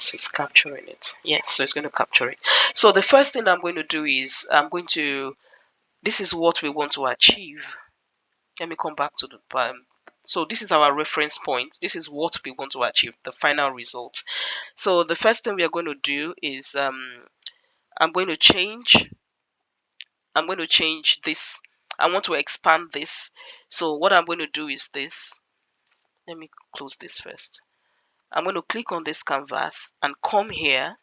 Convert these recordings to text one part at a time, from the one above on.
So it's capturing it. Yes, so it's going to capture it. So the first thing I'm going to do is this is what we want to achieve. Let me come back to the so this is our reference point. This is what we want to achieve, the final result. So the first thing we are going to do is I'm going to change this. I want to expand this. So what I'm going to do is this. Let me close this first. I'm going to click on this canvas and come here,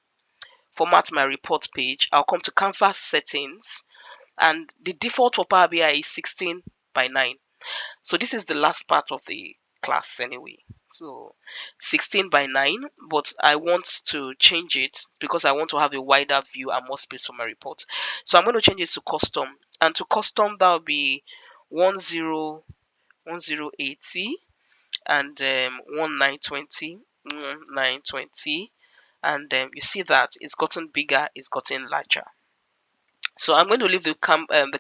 format my report page. I'll come to canvas settings, and the default for Power BI is 16 by 9. So this is the last part of the class anyway. So 16 by 9, but I want to change it because I want to have a wider view and more space for my report. So I'm going to change it to custom, and to custom that will be 1080 and 1920, and you see that it's gotten bigger, it's gotten larger. So I'm going to leave the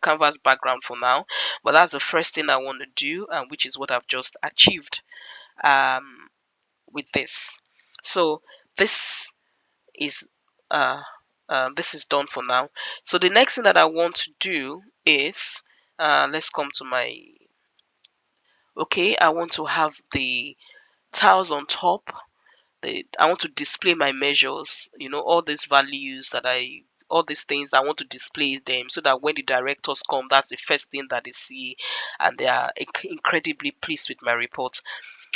canvas background for now, but that's the first thing I want to do, and which is what I've just achieved with this. So this is done for now. So the next thing that I want to do is let's come to my I want to have the tiles on top. I want to display my measures, all these values all these things. I want to display them so that when the directors come, that's the first thing that they see, and they are incredibly pleased with my report,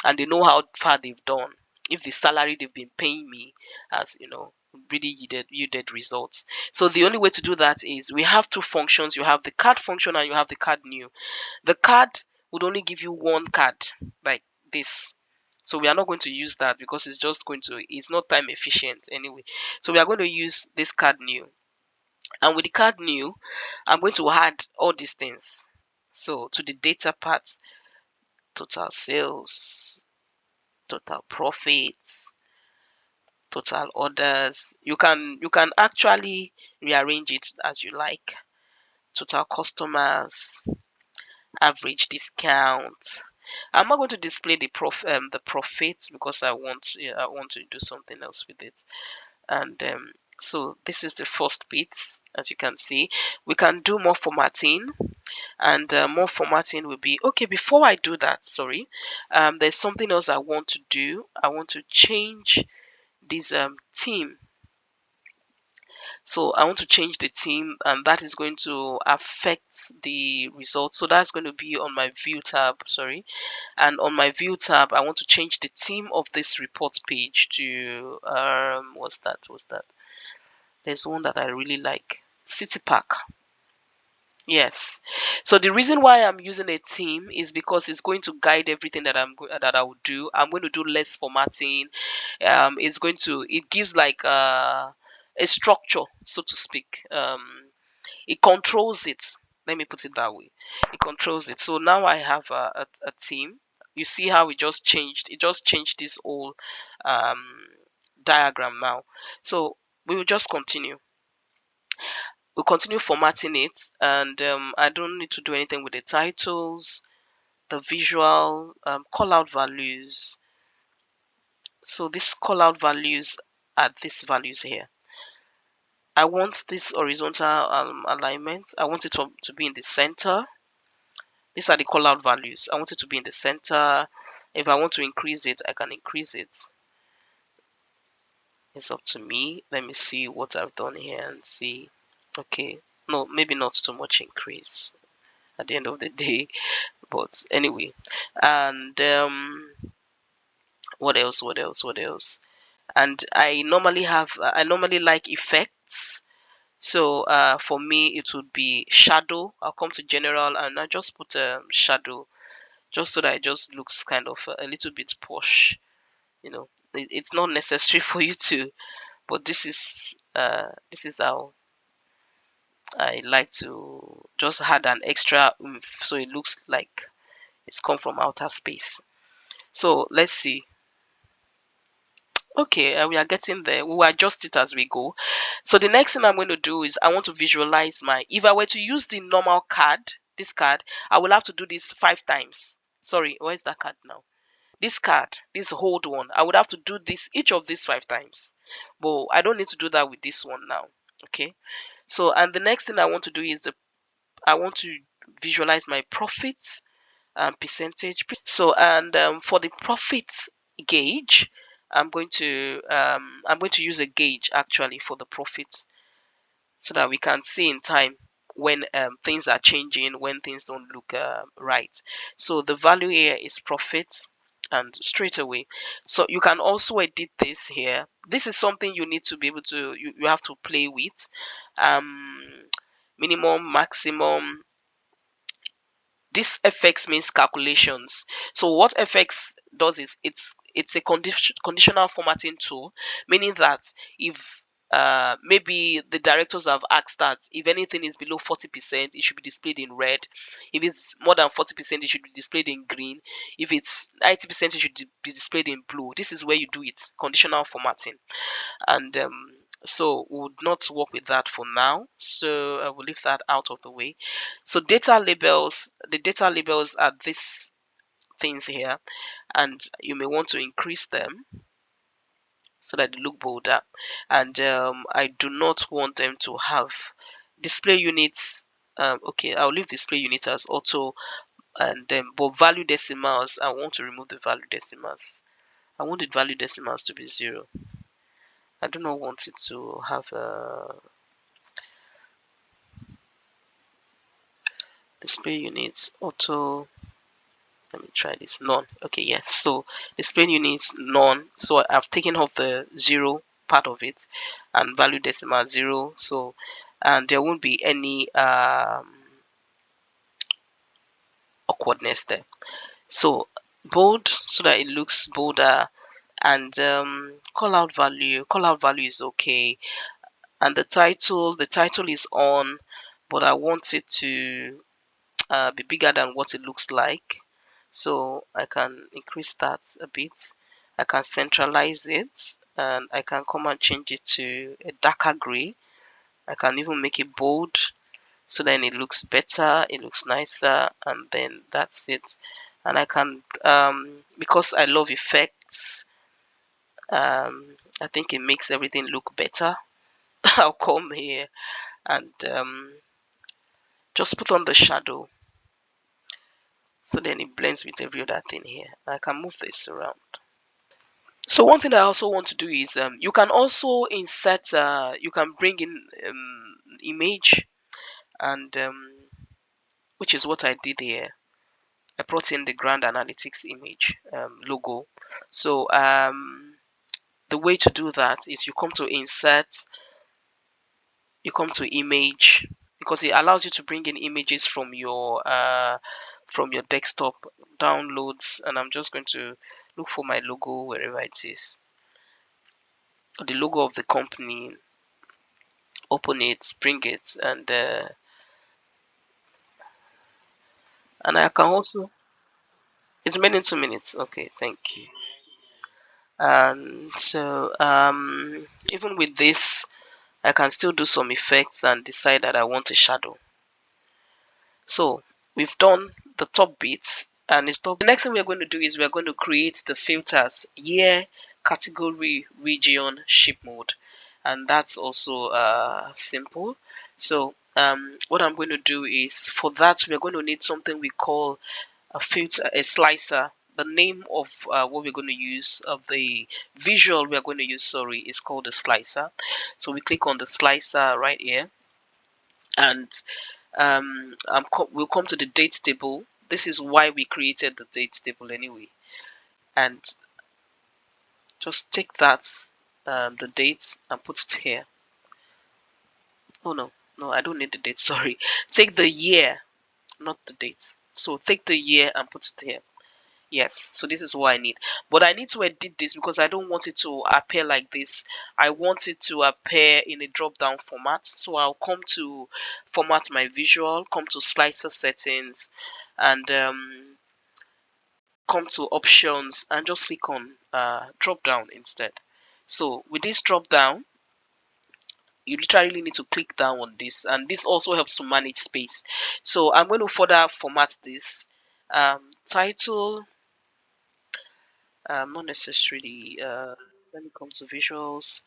and they know how far they've done. If the salary they've been paying me has, really yielded results. So the only way to do that is we have two functions. You have the card function and you have the card new. The card would only give you one card like this. So we are not going to use that because it's not time efficient anyway. So we are going to use this card new. And with the card new, I'm going to add all these things. So to the data part, total sales, total profits, total orders. You can actually rearrange it as you like. Total customers, average discount. I'm not going to display the profits because I want to do something else with it. And so this is the first bit. As you can see, we can do more formatting, and more formatting will be okay. Before I do that, sorry, there's something else I want to do. I want to change this theme. So I want to change the theme, and that is going to affect the results. So that's going to be on my view tab, sorry. And on my view tab, I want to change the theme of this report page to what's that? There's one that I really like, City Park. Yes. So the reason why I'm using a theme is because it's going to guide everything that I will do. I'm going to do less formatting. It gives like a structure, so to speak. It controls it. Let me put it that way. It controls it. So now I have a theme. You see how it just changed. It just changed this whole diagram now. So we will just continue. We'll continue formatting it, and I don't need to do anything with the titles, the visual, call out values. So these call out values are these values here. I want this horizontal alignment. I want it to be in the center. These are the call out values. I want it to be in the center. If I want to increase it, I can increase it. It's up to me. Let me see what I've done here and see. Okay, no, maybe not too much increase at the end of the day, but anyway. And what else? And I normally like effects. So for me it would be shadow. I'll come to general and I just put a shadow, just so that it just looks kind of a little bit posh. It's not necessary for you to, but this is how I like to just add an extra oomph, so it looks like it's come from outer space. So let's see. Okay, we are getting there. We will adjust it as we go. So the next thing I'm going to do is I want to visualize if I were to use the normal card, this card, I will have to do this 5 times. Sorry, where's that card now? this card, this hold one, I would have to do this, each of these 5 times, but I don't need to do that with this one now. Okay, so and the next thing I want to do is I want to visualize my profits percentage. So and for the profit gauge, I'm going to use a gauge actually for the profits, so that we can see in time when things are changing, when things don't look right. So the value here is profit, and straight away, so you can also edit this here. This is something you need to be able to, you have to play with. um Minimum, maximum. This FX means calculations. So what FX does is it's a conditional formatting tool, meaning that if maybe the directors have asked that if anything is below 40%, it should be displayed in red. If it's more than 40%, it should be displayed in green. If it's 90%, it should be displayed in blue. This is where you do it, conditional formatting. And so we would not work with that for now, so I will leave that out of the way. So data labels, the data labels are these things here, and you may want to increase them so that they look bolder. And I do not want them to have display units. Okay, I'll leave display units as auto, and then but value decimals, I want to remove the value decimals. I want the value decimals to be 0. I do not want it to have a display units auto. Let me try this, none. Okay, yes, so display units none, so I've taken off the 0 part of it, and value decimal 0. So and there won't be any awkwardness there. So bold, so that it looks bolder. And call out value is okay. And the title is on, but I want it to be bigger than what it looks like. So I can increase that a bit. I can centralize it, and I can come and change it to a darker gray. I can even make it bold, so then it looks better, it looks nicer, and then that's it. And I can because I love effects, I think it makes everything look better. I'll come here and just put on the shadow, so then it blends with every other thing here. I can move this around. So one thing I also want to do is you can also insert, you can bring in image, and which is what I did here. I brought in the Grande Analytics image logo. So the way to do that is you come to insert, you come to image, because it allows you to bring in images from your desktop downloads. And I'm just going to look for my logo wherever it is, the logo of the company, open it, bring it, and I can also, it's remaining 2 minutes. Okay, thank you. And so even with this, I can still do some effects and decide that I want a shadow. So we've done the top bit, and it's top. The next thing we're going to do is we're going to create the filters: year, category, region, ship mode. And that's also simple. So what I'm going to do is, for that we're going to need something we call a filter, a slicer. The name of what we're going to use, of the visual we are going to use, sorry, is called a slicer. So we click on the slicer right here, and we'll come to the date table. This is why we created the date table anyway. And just take that, the date, and put it here. Oh no, no, I don't need the date, sorry. Take the year, not the date. So take the year and put it here. Yes, so this is what I need. But I need to edit this because I don't want it to appear like this. I want it to appear in a drop down format. So I'll come to format my visual, come to slicer settings, and come to options, and just click on drop down instead. So with this drop down, you literally need to click down on this, and this also helps to manage space. So I'm going to further format this title. Not necessarily. When it comes to visuals,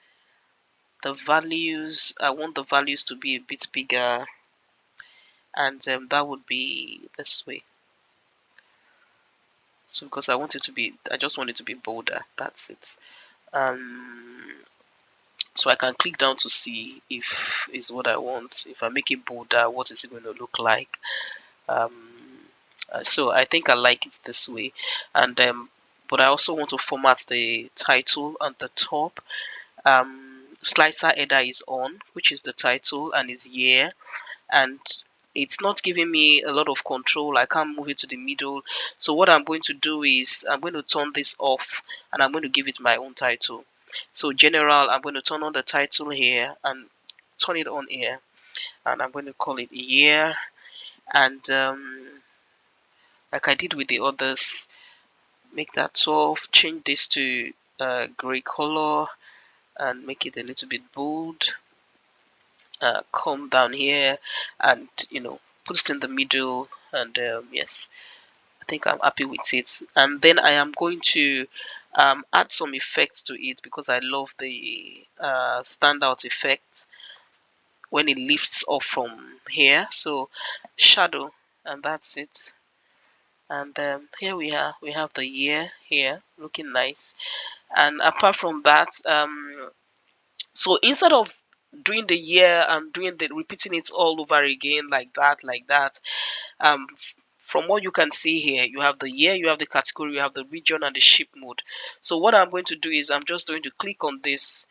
the values, I want the values to be a bit bigger, and that would be this way. So because I want it to be, I just want it to be bolder. That's it. So I can click down to see if is what I want. If I make it bolder, what is it going to look like? So I think I like it this way, and but I also want to format the title on the top. Slicer header is on, which is the title and is year, and it's not giving me a lot of control. I can't move it to the middle. So what I'm going to do is I'm going to turn this off, and I'm going to give it my own title. So general, I'm going to turn on the title here and turn it on here, and I'm going to call it year. And like I did with the others, make that 12, change this to gray color and make it a little bit bold. Come down here and put it in the middle, and yes, I think I'm happy with it. And then I am going to add some effects to it because I love the standout effect when it lifts off from here. So shadow, and that's it. And here we have the year here looking nice. And apart from that, so instead of doing the year and doing the repeating it all over again like that, from what you can see here, you have the year, you have the category, you have the region, and the ship mode. So what I'm going to do is I'm just going to click on this,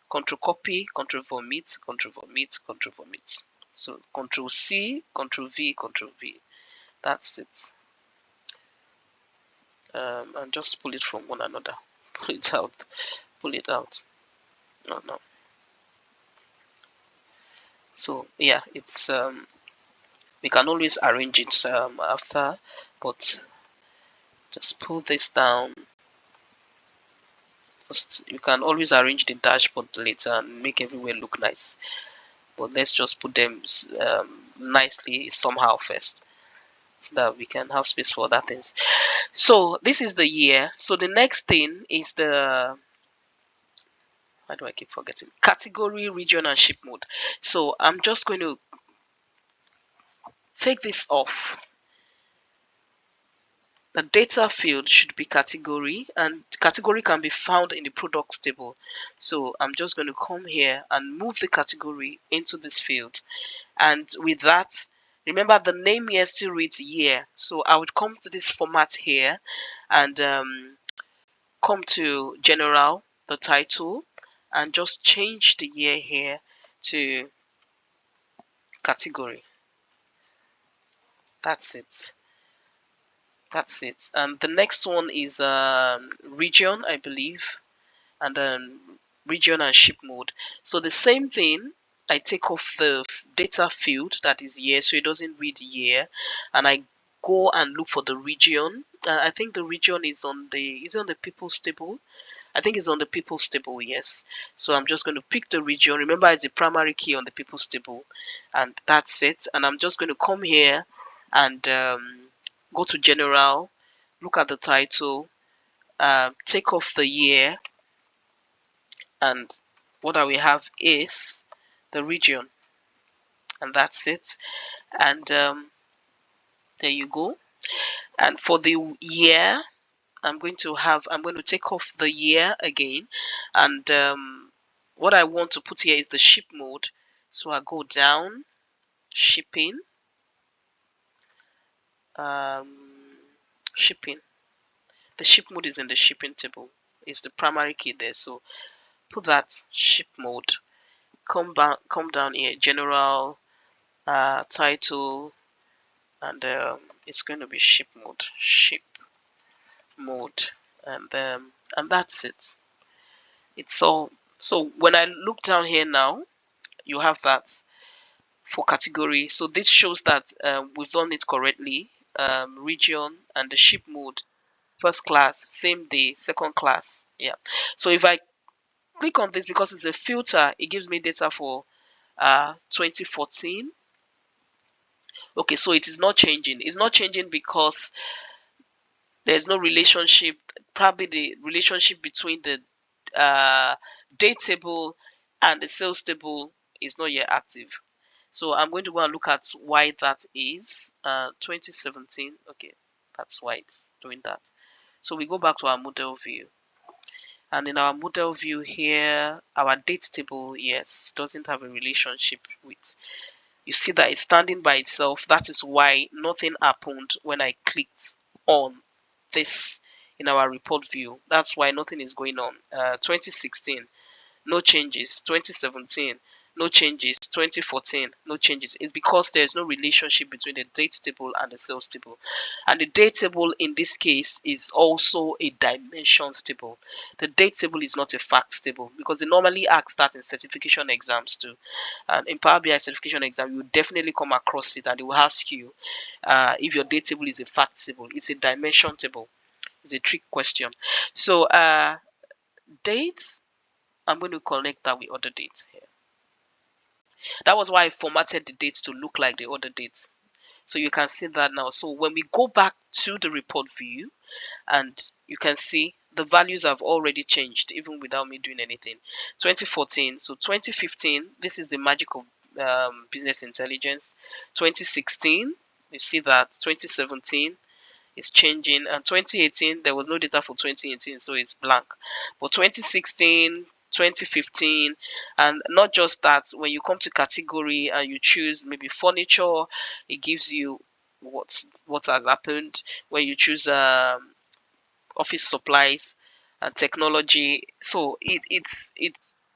control copy, control vomit, control vomit, control vomit. So control C, control V, control V. That's it. And just pull it from one another. Pull it out. Pull it out. No. So yeah, it's we can always arrange it after, but just pull this down. Just, you can always arrange the dashboard later and make everywhere look nice, but let's just put them nicely somehow first so that we can have space for other things. So this is the year. So the next thing is the, why do I keep forgetting, category, region, and ship mode. So I'm just going to take this off. The data field should be category, and category can be found in the products table. So I'm just going to come here and move the category into this field. And with that, remember the name here still reads year. So I would come to this format here and come to general, the title, and just change the year here to category. That's it. That's it. And the next one is region, I believe, and then region and ship mode. So the same thing, I take off the data field that is year, so it doesn't read year, and I go and look for the region. I think the region is on the people's table. I think it's on the people's table, yes. So I'm just going to pick the region. Remember, it's a primary key on the people's table, and that's it. And I'm just going to come here and go to general, look at the title, take off the year, and what I will have is the region, and that's it. And there you go. And for the year, I'm going to take off the year again, and what I want to put here is the ship mode. So I go down, shipping, um, shipping. The ship mode is in the shipping table. It's the primary key there. So put that ship mode. Come down here, general, title, and it's going to be ship mode, and that's it. It's all. So when I look down here now, you have that for category. So this shows that we've done it correctly. Region and the ship mode, first class, same day, second class. Yeah. So if I click on this, because it's a filter, it gives me data for 2014. Okay, so it is not changing. It's not changing because there's no relationship. probably the relationship between the date table and the sales table is not yet active. So I'm going to go and look at why that is. 2017. Okay, that's why it's doing that. So we go back to our model view. And in our model view here, our date table, yes, doesn't have a relationship with. You see that it's standing by itself. That is why nothing happened when I clicked on this in our report view. That's why nothing is going on. 2016, no changes. 2017, no changes. 2014, no changes. It's because there's no relationship between the date table and the sales table. And the date table in this case is also a dimensions table. The date table is not a facts table because they normally ask that in certification exams too. And in Power BI certification exam, you will definitely come across it and they will ask you if your date table is a fact table. It's a dimension table. It's a trick question. So dates, I'm going to connect that with other dates here. That was why I formatted the dates to look like the other dates. So you can see that now. So when we go back to the report view, and you can see the values have already changed even without me doing anything. 2014, so 2015, this is the magic of business intelligence. 2016, you see that. 2017 is changing, and 2018 there was no data for 2018, so it's blank. But 2016, 2015, and not just that, when you come to category and you choose maybe furniture, it gives you what has happened. When you choose office supplies and technology, so it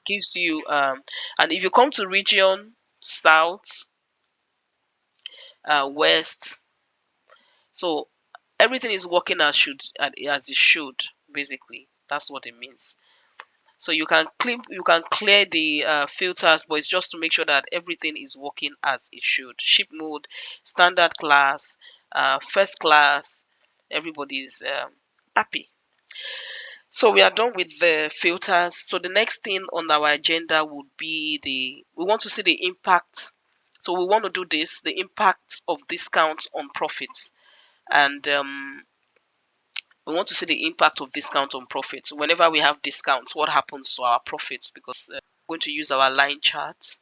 gives you and if you come to region, south, west, so everything is working as it should. Basically, that's what it means. So you can clear the filters, but it's just to make sure that everything is working as it should. Ship mode, standard class, first class, everybody is happy. So we are done with the filters. So the next thing on our agenda would be we want to see the impact. So we want to do this, the impact of discount on profits. And we want to see the impact of discount on profits. Whenever we have discounts, what happens to our profits? Because we're going to use our line chart.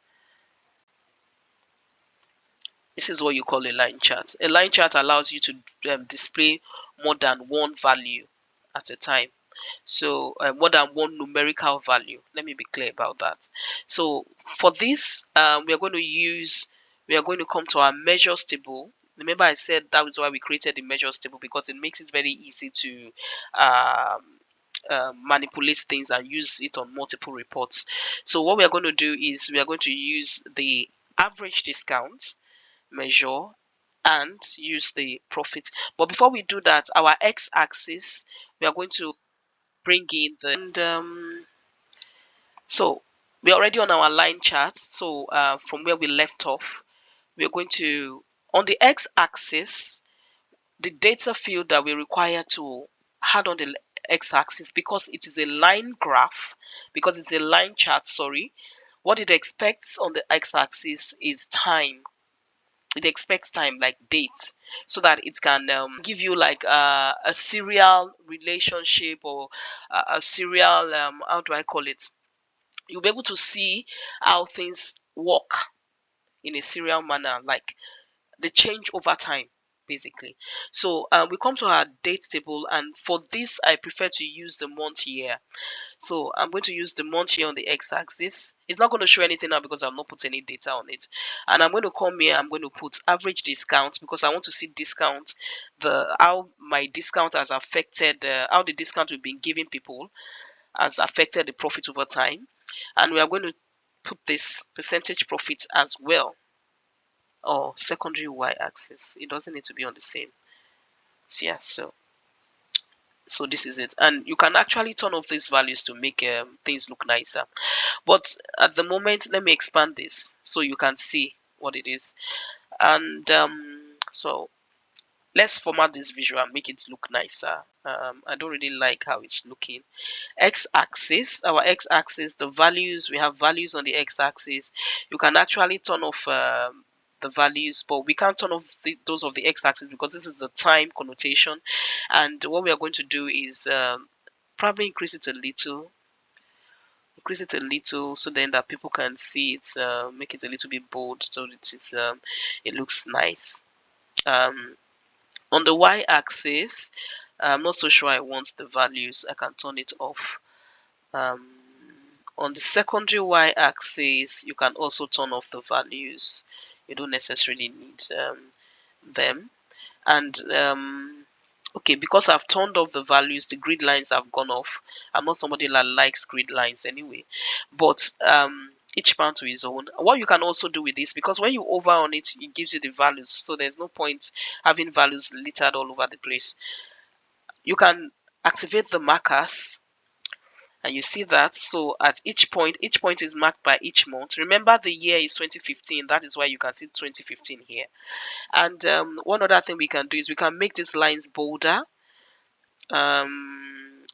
This is what you call a line chart. A line chart allows you to display more than one value at a time. So more than one numerical value. Let me be clear about that. So for this, we are going to come to our measures table. Remember I said that is why we created the measures table, because it makes it very easy to manipulate things and use it on multiple reports. So what we are going to do is we are going to use the average discount measure and use the profit. But before we do that, our x-axis, we are going to bring in the and so we're already on our line chart. So from where we left off, we're going to, on the x-axis, the data field that we require to add on the x-axis, because it is a line graph, because it's a line chart, sorry, what it expects on the x-axis is time. It expects time, like dates, so that it can give you like a serial relationship, or a serial how do I call it, you'll be able to see how things work in a serial manner, like the change over time, basically. So we come to our date table, and for this I prefer to use the month year. So I'm going to use the month year on the x-axis. It's not going to show anything now because I've not put any data on it. And I'm going to come here, I'm going to put average discount, because I want to see discount, how my discount has affected, how the discount we've been giving people has affected the profit over time. And we are going to put this percentage profit as well, or secondary y-axis. It doesn't need to be on the same. So yeah, so this is it, and you can actually turn off these values to make things look nicer. But at the moment, let me expand this so you can see what it is. And so let's format this visual and make it look nicer. I don't really like how it's looking. X-axis, our x-axis, the values, we have values on the x-axis. You can actually turn off the values, but we can't turn off those of the x-axis because this is the time connotation. And what we are going to do is probably increase it a little, so then that people can see it, make it a little bit bold, so it looks nice. On the y-axis, I'm not so sure I want the values. I can turn it off. On the secondary y-axis, you can also turn off the values. You don't necessarily need them. And okay, because I've turned off the values, the grid lines have gone off. I'm not somebody that likes grid lines anyway, but each man to his own. What you can also do with this, because when you hover on it, it gives you the values, so there's no point having values littered all over the place. You can activate the markers, and you see that. So at each point is marked by each month. Remember, the year is 2015. That is why you can see 2015 here. And one other thing we can do is we can make these lines bolder.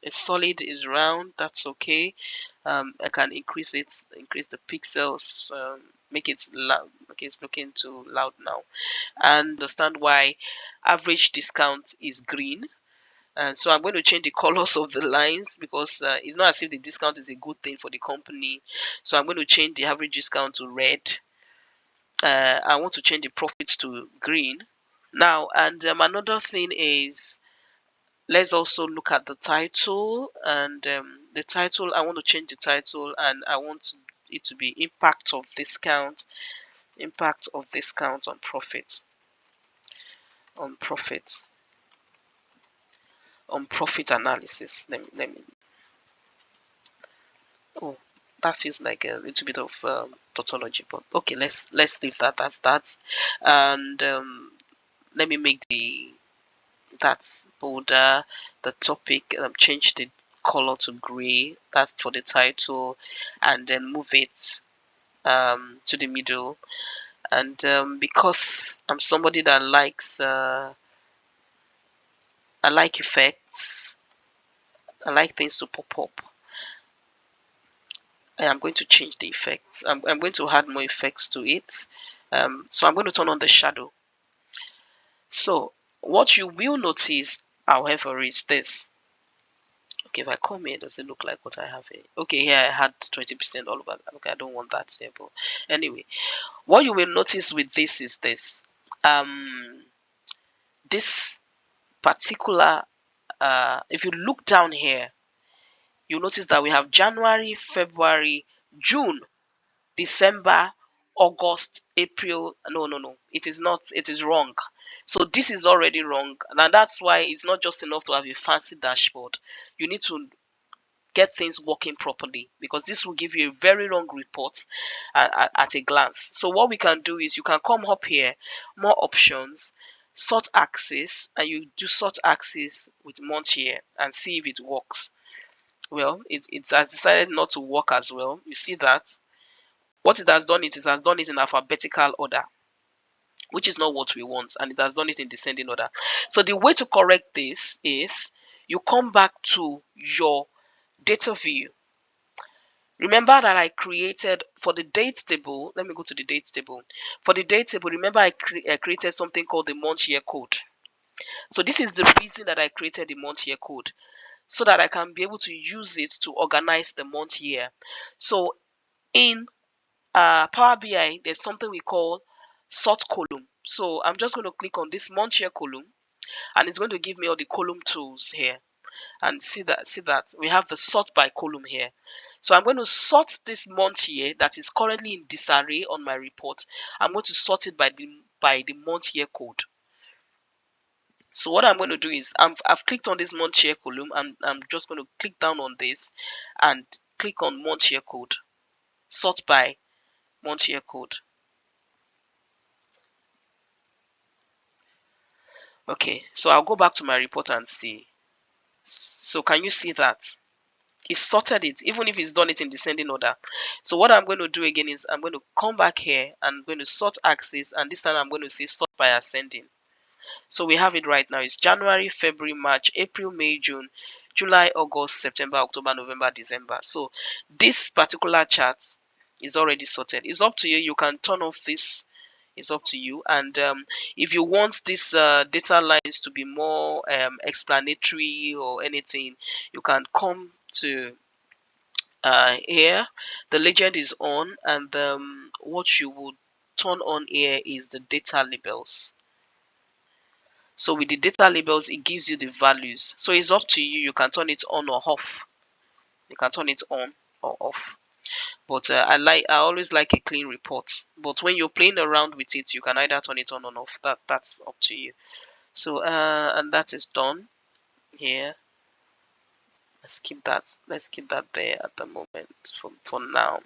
A solid is round, that's okay. I can increase the pixels, make it loud. Okay, it's looking too loud now. And understand why average discount is green. And so I'm going to change the colors of the lines, because it's not as if the discount is a good thing for the company. So I'm going to change the average discount to red. I want to change the profits to green now. And another thing is, let's also look at the title. And the title, I want to change the title, and I want it to be impact of discount on profit, on profit analysis. Let me Oh, that feels like a little bit of tautology, but okay, let's leave that as that. And let me make that border, the topic, change the color to gray. That's for the title, and then move it to the middle. And because I'm somebody that likes, I like effects. I like things to pop up. I am going to change the effects. I'm going to add more effects to it. So I'm going to turn on the shadow. So what you will notice, however, is this. Okay, if I come here, does it look like what I have here? Okay, here I had 20% all over. Okay, I don't want that here, but anyway, what you will notice with this is this. This particular, if you look down here, you notice that we have January, February, June, December, August, April. No. It is not. It is wrong. So this is already wrong. And that's why it's not just enough to have a fancy dashboard. You need to get things working properly, because this will give you a very wrong report at a glance. So what we can do is you can come up here, more options, sort axis, and you do sort axis with month here and see if it works. Well, it has decided not to work as well. You see that? What it has done, it has done it in alphabetical order, which is not what we want, and it has done it in descending order. So the way to correct this is you come back to your data view. Remember that I created for the date table. Let me go to the date table. For the date table, remember I created something called the month year code. So this is the reason that I created the month year code, so that I can be able to use it to organize the month year. So in Power BI, there's something we call sort column. So I'm just going to click on this month year column, and it's going to give me all the column tools here. And see that we have the sort by column here. So I'm going to sort this month here that is currently in disarray on my report. I'm going to sort it by the month year code. So what I'm going to do is I've clicked on this month year column, and I'm just going to click down on this and click on month year code, sort by month year code. Okay, so I'll go back to my report and see. So can you see that? It sorted it, even if it's done it in descending order. So what I'm going to do again is I'm going to come back here and I'm going to sort axis, and this time I'm going to say sort by ascending. So we have it right now. It's January, February, March, April, May, June, July, August, September, October, November, December. So this particular chart is already sorted. It's up to you. You can turn off this. It's up to you. And if you want this data lines to be more explanatory or anything, you can come to here. The legend is on, and what you would turn on here is the data labels. So with the data labels, it gives you the values. So it's up to you. You can turn it on or off. You can turn it on or off. But I always like a clean report. But when you're playing around with it, you can either turn it on or off. That's up to you. So and that is done here. Let's keep that there at the moment for now.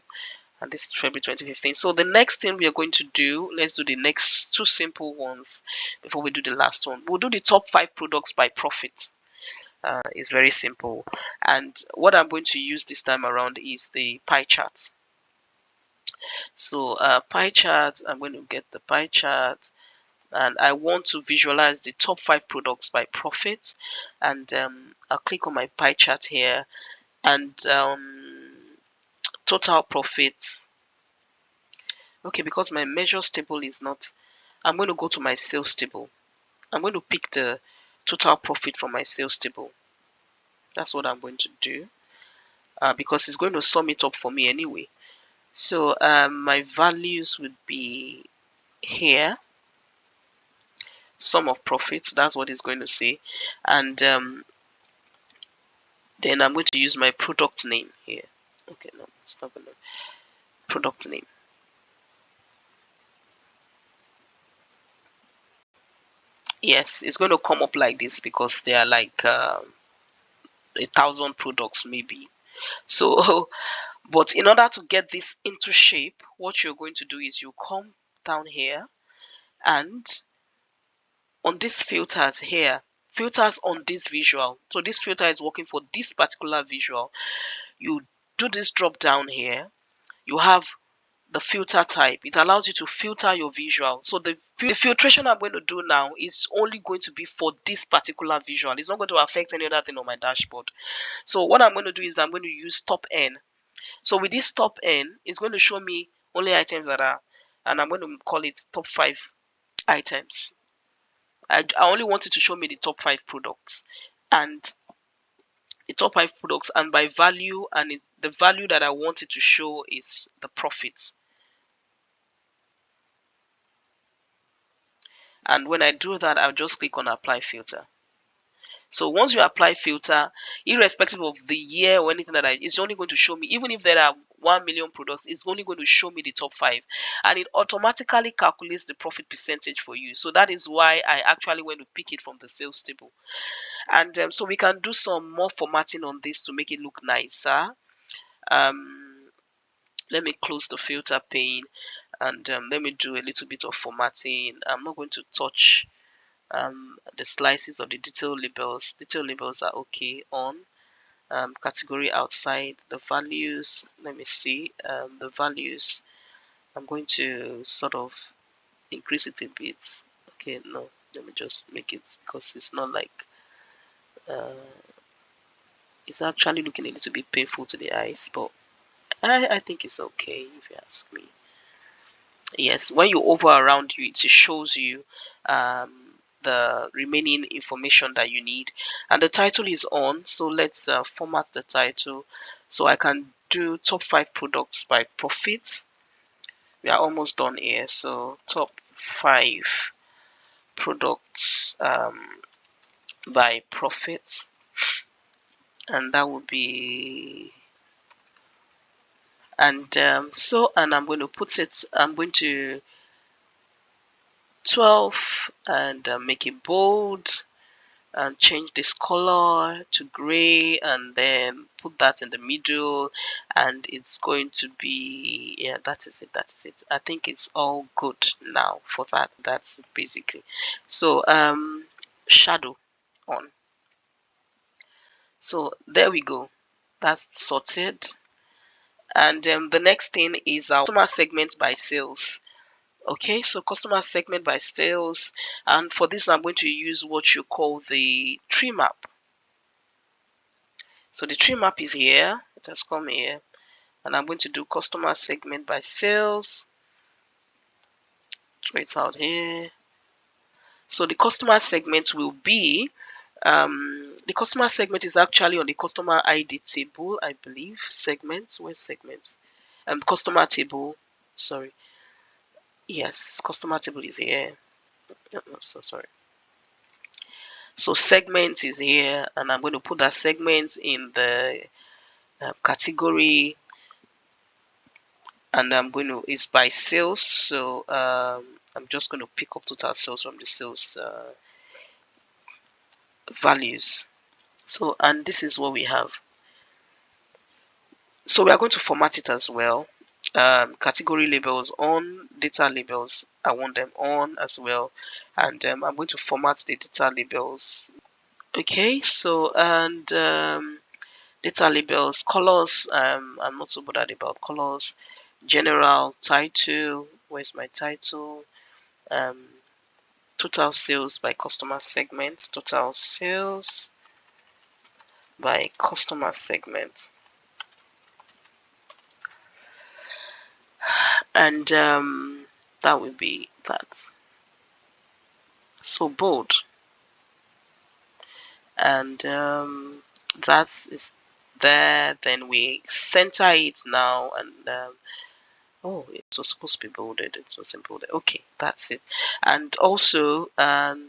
And this is February 2015. So the next thing we are going to do, let's do the next two simple ones before we do the last one. We'll do the top 5 products by profit. It's very simple. And what I'm going to use this time around is the pie chart. So pie chart, I'm going to get the pie chart, and I want to visualize the top 5 products by profit. And I'll click on my pie chart here, and total profits. Okay, because my measures table is not, I'm going to go to my sales table. I'm going to pick the total profit from my sales table. That's what I'm going to do, because it's going to sum it up for me anyway. So my values would be here, sum of profits. That's what it's going to say. And then I'm going to use my product name here. Okay, no, it's not going to. Product name. Yes, it's going to come up like this because they are like 1,000 products maybe. So, but in order to get this into shape, what you're going to do is you come down here, and on these filters here, filters on this visual. So this filter is working for this particular visual. You do this drop down here. You have the filter type. It allows you to filter your visual. So the filtration I'm going to do now is only going to be for this particular visual. It's not going to affect any other thing on my dashboard. So what I'm going to do is I'm going to use top N. So with this top N, it's going to show me only items that are, and I'm going to call it top 5 items. I only want it to show me the top 5 products, and the top 5 products, and by value, and the value that I want it to show is the profits. And when I do that, I'll just click on apply filter. So once you apply filter, irrespective of the year or anything like that, it's only going to show me, even if there are 1 million products, it's only going to show me the top 5, and it automatically calculates the profit percentage for you. So that is why I actually went to pick it from the sales table. And so we can do some more formatting on this to make it look nicer. Let me close the filter pane, and let me do a little bit of formatting. I'm not going to touch the slices of the detail labels. Detail labels are okay on. Category outside, the values, let me see, the values, I'm going to sort of increase it a bit. Okay, no, let me just make it, because it's not like it's actually looking a little bit painful to the eyes, but I think it's okay if you ask me. Yes, when you hover around you, it shows you the remaining information that you need, and the title is on. So let's format the title. So I can do top 5 products by profits. We are almost done here. So top 5 products by profits, and that would be, and and I'm going to put it, I'm going to 12 and make it bold, and change this color to gray, and then put that in the middle, and it's going to be, yeah, that is it. I think it's all good now for that. That's it basically. So shadow on. So there we go, that's sorted. And the next thing is our customer segment by sales. Okay, so customer segment by sales, and for this I'm going to use what you call the tree map. So the tree map is here, it has come here, and I'm going to do customer segment by sales, throw it out here. So the customer segment will be the customer segment is actually on the customer ID table, I believe. Segments, where's segments? Customer table. Sorry. Yes, customer table is here. So sorry. So segment is here, and I'm going to put that segment in the category, and I'm going to it's by sales. So I'm just going to pick up total sales from the sales values. So, and this is what we have. So we are going to format it as well. Category labels on, data labels, I want them on as well. And I'm going to format the data labels. Okay, so and data labels, colors, I'm not so bothered about colors. General, title, where's my title? Um, Total sales by customer segment, total sales by customer segment. And that will be that. So bold. And that is there. Then we center it now, and oh, it was supposed to be bolded. It wasn't bolded. Okay, that's it. And also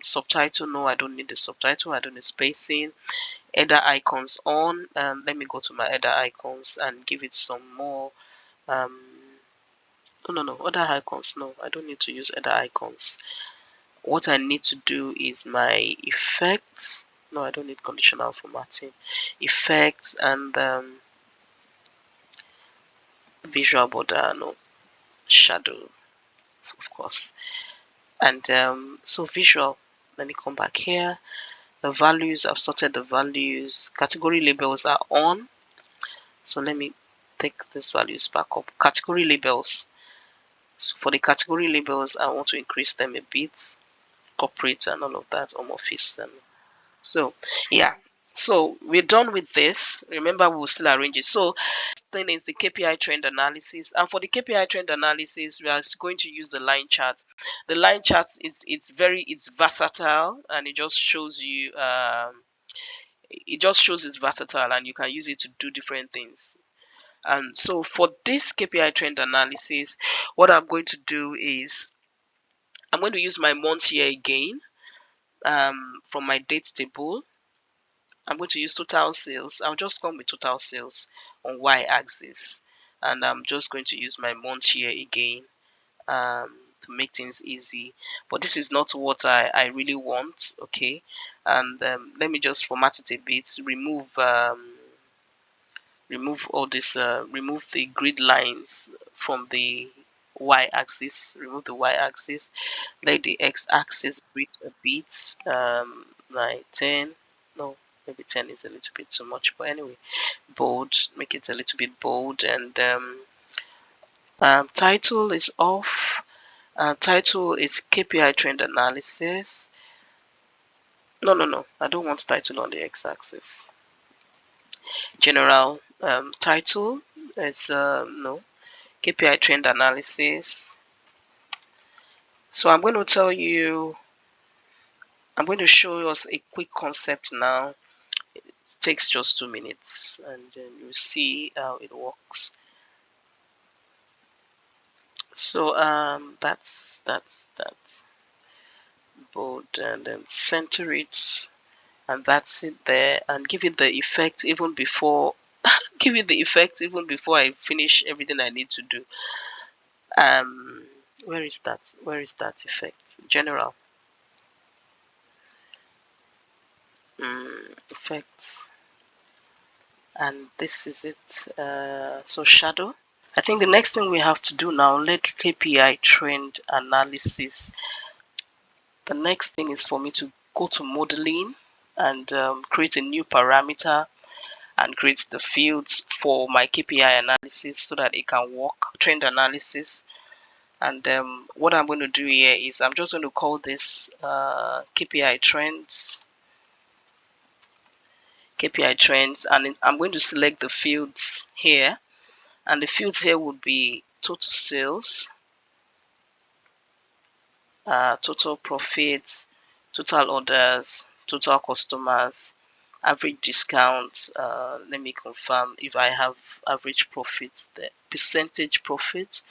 subtitle. No, I don't need the subtitle. I don't need spacing. Header icons on. Let me go to my header icons and give it some more. No, other icons. No, I don't need to use other icons. What I need to do is my effects. No, I don't need conditional formatting. Effects and visual border. No, shadow, of course. And so visual. Let me come back here. The values, I've sorted the values. Category labels are on. So let me take these values back up. Category labels. So for the category labels, I want to increase them a bit. Corporate and all of that, home office. And so, yeah. So we're done with this. Remember, we'll still arrange it. So thing is the KPI trend analysis. And for the KPI trend analysis, we are going to use the line chart. The line chart is it's versatile, and it just shows you it's versatile, and you can use it to do different things. And so for this KPI trend analysis, what I'm going to do is I'm going to use my month here again from my date table. I'm going to use total sales. I'll just come with total sales on y-axis, and I'm just going to use my month here again to make things easy. But this is not what I really want. Okay, and let me just format it a bit. Remove all this. Remove the grid lines from the y-axis. Remove the y-axis. Let the x-axis breathe a bit. Like 10. No, maybe 10 is a little bit too much. But anyway, bold. Make it a little bit bold. And title is off. Title is KPI trend analysis. No. I don't want title on the x-axis. General title is no. KPI trend analysis. So I'm going to tell you, I'm going to show us a quick concept now. It takes just 2 minutes, and then you see how it works. So that's bold, and then center it, and that's it there, and give it the effect even before give it the effect even before I finish everything I need to do. Where is that effect? General. Effects, and this is it. So shadow. I think the next thing we have to do now, let KPI trend analysis. The next thing is for me to go to modeling and create a new parameter and create the fields for my KPI analysis so that it can work, trend analysis. And what I'm going to do here is I'm just going to call this KPI trends, and I'm going to select the fields here, and the fields here would be total sales, total profits, total orders, total customers, average discounts. Let me confirm if I have average profits, the percentage profit,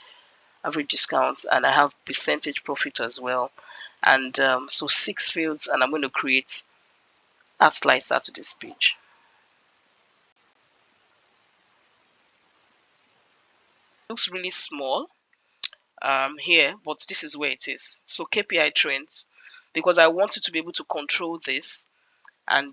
average discounts, and I have percentage profit as well. And so 6 fields, and I'm going to create a slicer to this page. It looks really small here, but this is where it is. So KPI trends, because I want you to be able to control this, and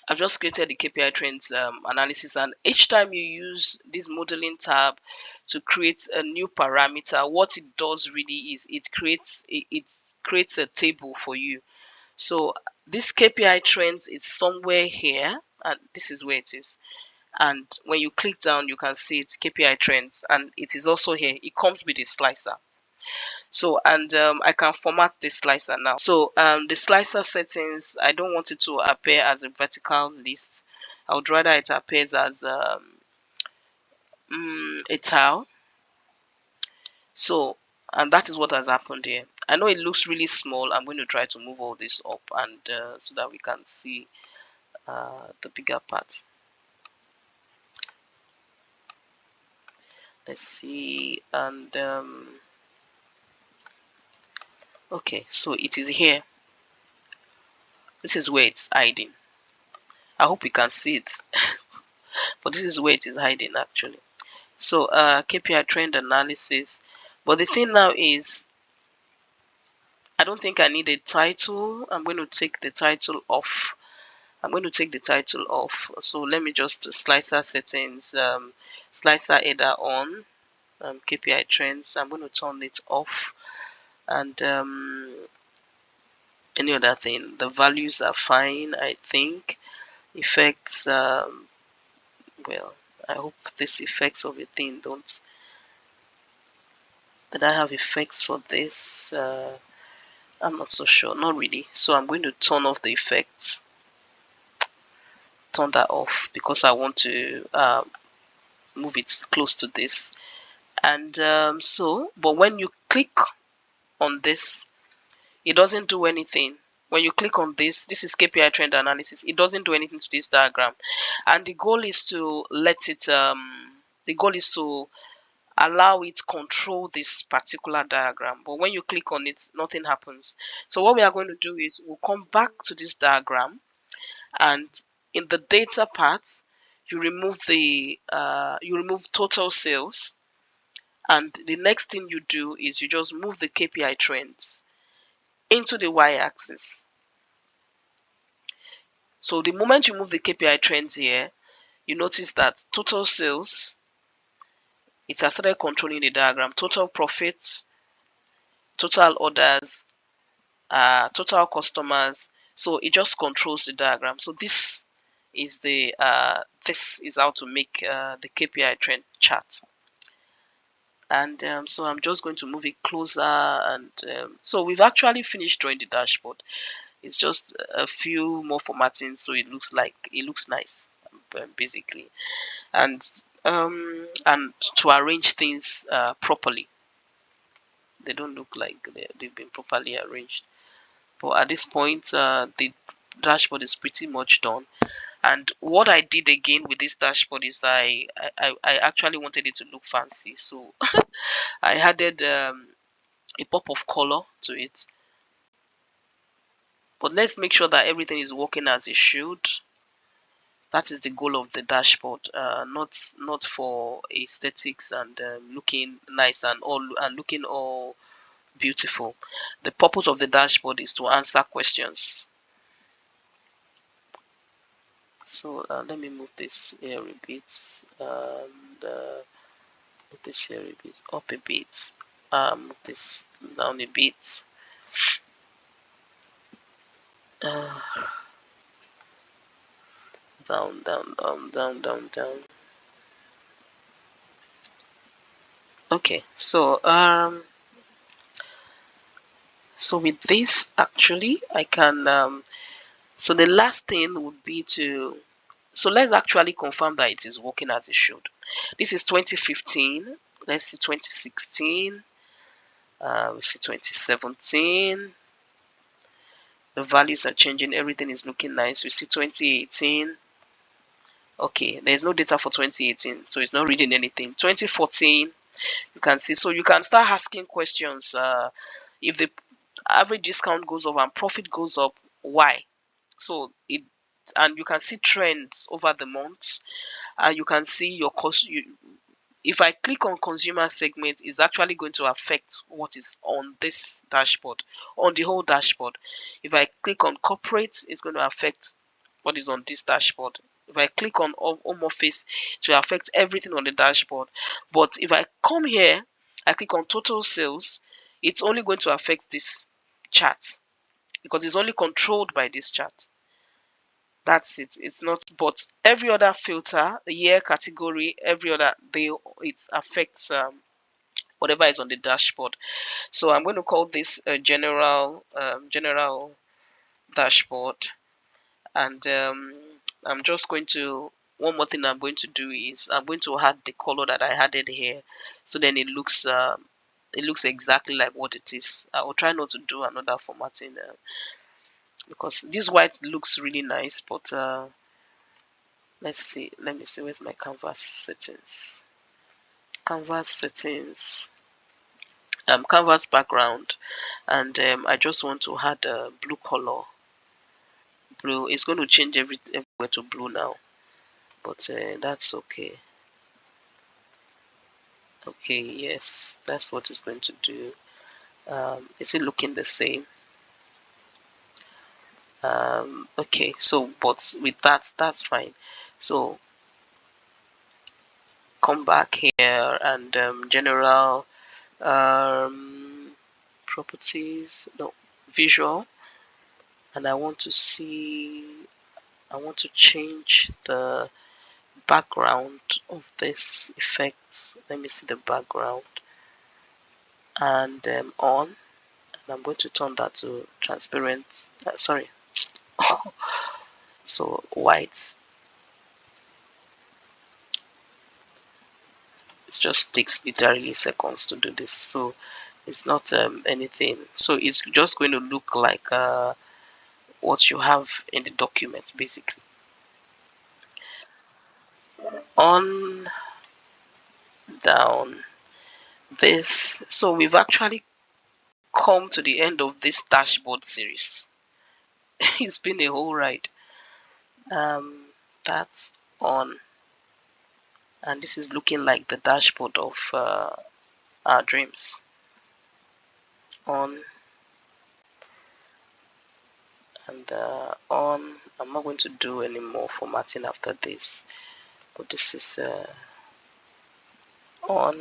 I've just created the KPI trends analysis, and each time you use this modeling tab to create a new parameter, what it does really is it creates a table for you. So this KPI trends is somewhere here, and this is where it is. And when you click down, you can see it's KPI trends, and it is also here. It comes with a slicer. So, and I can format this slicer now. So the slicer settings, I don't want it to appear as a vertical list. I would rather it appears as a tile. So, and that is what has happened here. I know it looks really small. I'm going to try to move all this up, and so that we can see the bigger part. Let's see. And okay, so it is here. This is where it's hiding. I hope you can see it. But this is where it is hiding actually. So KPI trend analysis. But the thing now is, I don't think I need a title. I'm going to take the title off. So let me just slicer settings, slicer header on, KPI trends. I'm going to turn it off, and any other thing. The values are fine, I think. Effects. Well, I hope this effects of a thing don't. Did I have effects for this? I'm not so sure. Not really. So I'm going to turn off the effects. Turn that off because I want to move it close to this. And but when you click on this, it doesn't do anything. When you click on this is KPI trend analysis. It doesn't do anything to this diagram. And the goal is to let it, the goal is to allow it control this particular diagram. But when you click on it, nothing happens. So what we are going to do is we'll come back to this diagram, and in the data part, you remove total sales, and the next thing you do is you just move the KPI trends into the y-axis. So the moment you move the KPI trends here, you notice that total sales, it has started controlling the diagram. Total profits, total orders, total customers. So it just controls the diagram. So this is how to make the KPI trend chart. And so I'm just going to move it closer, and so we've actually finished drawing the dashboard. It's just a few more formatting, so it looks nice, basically, and to arrange things properly. They don't look like they've been properly arranged. But at this point, the dashboard is pretty much done. And what I did again with this dashboard is I actually wanted it to look fancy, so I added a pop of color to it. But let's make sure that everything is working as it should. That is the goal of the dashboard, not for aesthetics and looking nice and looking all beautiful. The purpose of the dashboard is to answer questions. So let me move this here a bit, and move this here a bit up a bit, move this down a bit. Down, down, down, down, down. Okay, so with this, actually, I can. So the last thing would be to. So let's actually confirm that it is working as it should. This is 2015. Let's see 2016. We see 2017. The values are changing. Everything is looking nice. We see 2018. Okay, there's no data for 2018, so it's not reading anything. 2014, you can see. So you can start asking questions. If the average discount goes up and profit goes up, why? So it, and you can see trends over the months. And you can see your cost. If I click on consumer segment, it's actually going to affect what is on this dashboard, on the whole dashboard. If I click on corporate, it's going to affect what is on this dashboard. If I click on home office, it will affect everything on the dashboard. But if I come here, I click on total sales, it's only going to affect this chart because it's only controlled by this chart. That's it. It's not, but every other filter, year, category, every other, it affects whatever is on the dashboard. So I'm going to call this a general dashboard, and I'm just going to. One more thing I'm going to do is I'm going to add the color that I added here, so then it looks exactly like what it is. I will try not to do another formatting because this white looks really nice, but let's see. Let me see. Where's my canvas settings? Canvas settings. Canvas background, and I just want to add a blue color. Blue. It's going to change everywhere to blue now, but that's okay. Okay, yes, that's what it's going to do. Is it looking the same? Okay, so but with that, that's fine. So come back here and general properties, no, visual, and I want to change the background of this effect. Let me see the background and on, and I'm going to turn that to transparent. Sorry, so white. It just takes literally seconds to do this, so it's not anything. So it's just going to look like what you have in the document, basically. On, down, this. So we've actually come to the end of this dashboard series. It's been a whole ride. That's on, and this is looking like the dashboard of our dreams. On and on. I'm not going to do any more formatting after this, but this is on.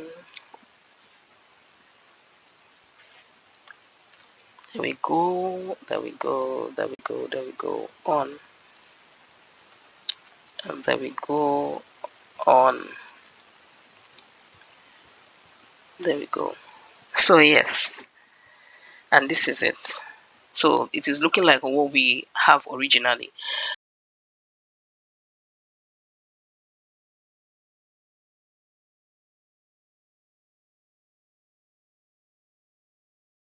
There we go. There we go. There we go. There we go. On, and there we go. On. There we go. So yes, and this is it. So it is looking like what we have originally.